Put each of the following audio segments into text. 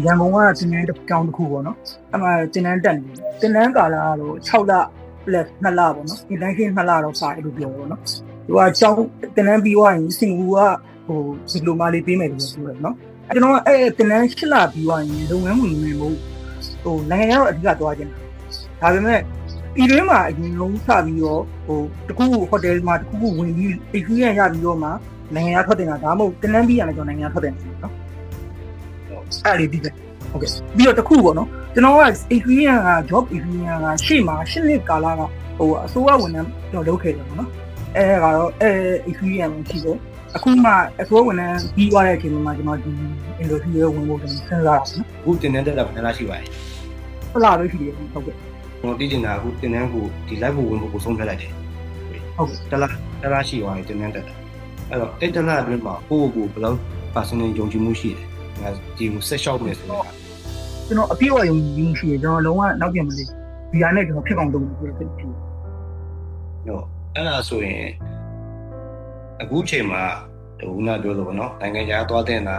ရန်ကုန်ကတင်နန်းတစ်ကြောင်းတစ်ခုပေါ့နော်အဲ့မှာတင်နန်းတက်နေတင်နန်းကာလာကတော့6လလက်2လပေါ့နော် intention 2လတော့စာရလို့ပြောပေါ့နော်သူကကျောင်းတင်နန်းပြီးသွားရင်စင်ကူကဟိုဒီလိုမာလေးပေးမယ်လို့ပြောတယ်နော်ကျွန်တော်ကတင်နန်း8လပြီးသွားရင်လုပ်ငန်းဝင်နေမို့ဟိုနိုင်ငံတော်အဓိကသွားခြင်းဒါပေမဲ့ဒီတွင်းမှာအရင်လုံးစပြီးတော့ဟိုတခုဟိုတယ်မှာတခုဝင်ပြီး experience ရပြီးတော့မှနိုင်ငံထွက်တင်တာဒါမှမဟုတ်တင်နန်းပြီးရတယ်ကျွန်တော်နိုင်ငံထွက်တင်တယ်နော်အဲ့ဒီဒီဟုတ်ကဲ့ပြီးတော့တခုပေါ့နော်ကျွန်တော်က experience က job experience ကရှေ့မှာ8နှစ်ကာလကဟိုအစိုးရဝန်ထမ်းကျွန်တော်လုပ်ခဲ့တယ်ပေါ့နော်အဲကတော့experience ရှိတယ်အခုမှအစိုးရဝန်ထမ်းပြီးသွားတဲ့အချိန်မှာကျွန်တော်ဒီ industry ရဲ့ဝင်ဖို့ကျွန်တော်စဉ်းစားတာနော်အခုတင်တဲ့တက်တာဘယ်နှလားရှိပါလဲဟုတ်လားပဲရှိတယ်ဟုတ်ကဲ့ကျွန်တော်တည်နေတာအခုတင်တဲ့ကိုဒီ live ကိုဝင်ဖို့ကိုဆုံးဖြတ်လိုက်တယ်ဟုတ်ကဲ့တလားရှိသွားတယ်တင်တဲ့တက်တာအဲ့တော့အဲ့တလားအတွင်းမှာကိုယ့်ကိုယ်ဘယ်လောက် personal ယုံကြည်မှုရှိတယ်ငါဒီကိုဆက်လျှောက်မယ်ဆိုတော့ကျွန်တော်အပြည့်အဝယုံကြည်မှုရှိတယ်ကျွန်တော်လုံးဝနောက်ပြန်မလေးဒီဟာနဲ့ကျွန်တော်ဖြစ်အောင်လုပ်လို့ပြောတယ်ဖြစ်ဟုတ်အဲ့ဒါဆိုရင်အခုချိန်မှာခုနပြောလို့ပေါ့နော်နိုင်ငံခြားသွားတဲ့နာ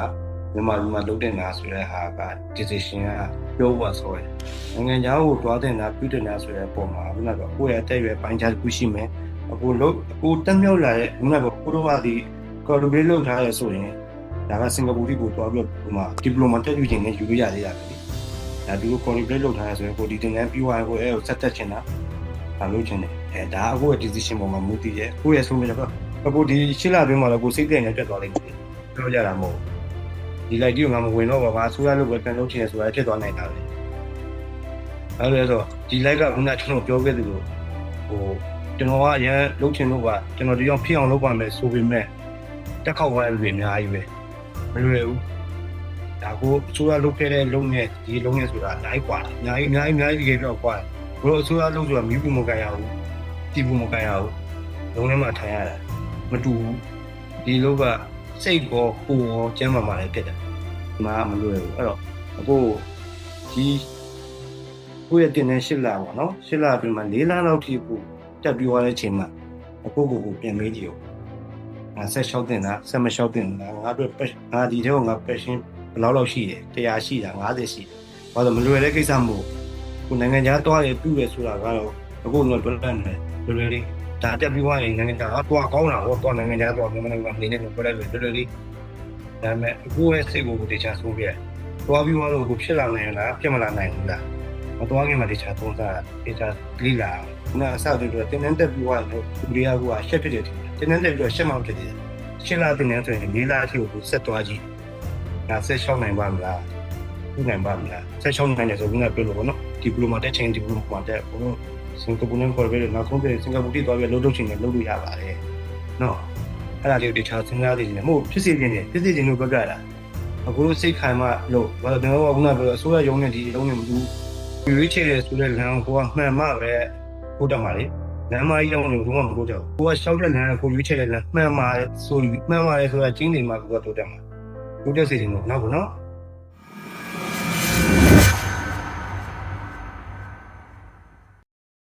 မြန်မာပြည်မှာလုပ်တဲ့နာဆိုတဲ့ဟာက decision ကပြောဖို့ဆိုရယ်နိုင်ငံခြားကိုသွားတဲ့နာပြုတဲ့နာဆိုတဲ့ပုံမှာခုနကကိုယ့်ရဲ့အသက်အရွယ်ပိုင်းခြားတစ်ခုရှိမယ်အခုတက်မြောက်လာတဲ့ခုနကကိုတို့ကဒီ collaborate လုပ်ထားရဆိုရင်ဒါကစင်ကာပူပြည်ကိုသွားပြီးတော့ဒီမှာ diploma တက်ယူခြင်းနဲ့ယူလို့ရသေးတာပဲဒါသူတို့ collaborate လုပ်ထားရဆိုရင်ကိုဒီတင်တန်းပြီးသွားရင်ကိုအဲ့ကိုဆက်တက်ချင်တာဒါလုပ်ချင်တယ်ဒါအခုရဲ့ decision ပုံမှာမူတည်ရဲ့ကိုရဲ့ဆုံးဖြတ်တော့အခုဒီရှစ်လအတွင်းမှာတော့ကိုစိတ်တဲ့နဲ့တက်သွားလိမ့်မယ်ပြောကြတာမဟုတ်ဒီလိုက်ဒီကမှမဝင်တော့ပါအစိုးရလုပ်ပဲပြန်လုပ်ချင်ရဆိုတာဖြစ်သွားနိုင်တာလေအဲ့လိုဆိုဒီလိုက်ကခုနကျွန်တော်ပြောခဲ့သလိုဟိုကျွန်တော်ကအရင်လုပ်ချင်လို့ကကျွန်တော်ဒီအောင်ဖြစ်အောင်လုပ်ပါမယ်ဆိုပေမဲ့တက်ခေါက်သွားတယ်အများကြီးပဲမလွယ်ဘူးဒါကိုအစိုးရလုပ်ခဲ့တဲ့လုပ်နဲ့ဒီလုပ်နဲ့ဆိုတာအများကြီးกว่าအများကြီးကြီးပြောกว่าဘလို့အစိုးရလုပ်ဆိုတာမိဘူးမကန်ရဘူးတီဘူးမကန်ရဘူးလုံးထဲမှာထိုင်ရတာမတူဘူးဒီလောကစိတ်ကောကိုယ်ရောကျမ်းမာလည်းဖြစ်တယ်ဒီမှာမလွယ်ဘူးအဲ့တော့အခုဒီကိုယ့်ရဲ့တင်တဲ့8လပေါ့နော်8လအတွင်းမှာ4လလောက်ထိကိုတက်ပြီးသွားတဲ့အချိန်မှာအခုကိုပြန်မေးကြည့်ဦးငါဆက်လျှောက်တင်တာဆက်မလျှောက်တင်တာငါတို့ငါဒီထဲကငါ passion ဘယ်လောက်ရှိတယ်100ရှိတာ50ရှိတယ်ဘာလို့မလွယ်တဲ့ကိစ္စမဟုတ်ကိုနိုင်ငံခြားသွားရပြုတယ်ဆိုတာကတော့အခုတော့တွက်တယ်လွယ်လေးဒါတက်ပြီးသွားရင်နိုင်ငံခြားသွားကောင်းတာဟောသွားနိုင်ငံခြားသွားမြန်မာနိုင်ငံနေနေကိုပြလိုက်လွယ်လေးဒါပေမဲ့အခုရဲ့စိတ်ကိုတခြားဆုံးပြသွားပြီးသွားလို့ကိုဖြစ်လာနိုင်လားဖြစ်မလာနိုင်ဘူးလားမသွားခင်မှာတခြားသုံးစားတခြားလိလာခုနအစတူတူတင်းတက်ပြီးသွားလို့ဒီရီယာကရှက်ဖြစ်တယ်တင်းတက်ပြီးတော့ရှက်မှဖြစ်တယ်ရှက်လာတင်းဆိုရင်၄လအထိကိုဆက်သွားကြည့်ဒါဆက်ရှောင်းနိုင်ပါမလားခုနိုင်ပါမလားဆက်ရှောင်းနိုင်တယ်ဆိုရင်ကပြောလို့ပေါ့နော်ဒီပလိုမာတက်ချင်းဒီပလိုမာတက်ဘုံစင်ကာပူနဲ့ခေါ်ပြီးတော့နောက်ဆုံးပြန်စင်ကာပူတိသွားပြီးလှုပ်ချင်တယ်လှုပ်လို့ရပါတယ်နော်အဲ့ဒါလေးကိုတခြားစဉ်းစားနေတယ်မဟုတ်ဖြစ်စေခြင်းလို့ပြောကြတာအခုလို့စိတ်ခိုင်မှလို့ဘာလို့ကျွန်တော်ကခုနပြောအစိုးရရုံးနဲ့ဒီရုံးနဲ့မတူရွေးချယ်ရဆိုတဲ့လမ်းကိုကမှန်မှပဲဟုတ်တယ်မှာလေလမ်းမကြီးရောက်နေတော့မဟုတ်တော့ကိုကရှောက်တဲ့လမ်းကိုရွေးချယ်တဲ့လမ်းမှန်မှဆိုမှန်မှလေဆိုတာကျင်းနေမှာကိုကတိုးတက်မှာတိုးတက်စေချင်တော့နောက်ဘူးနော်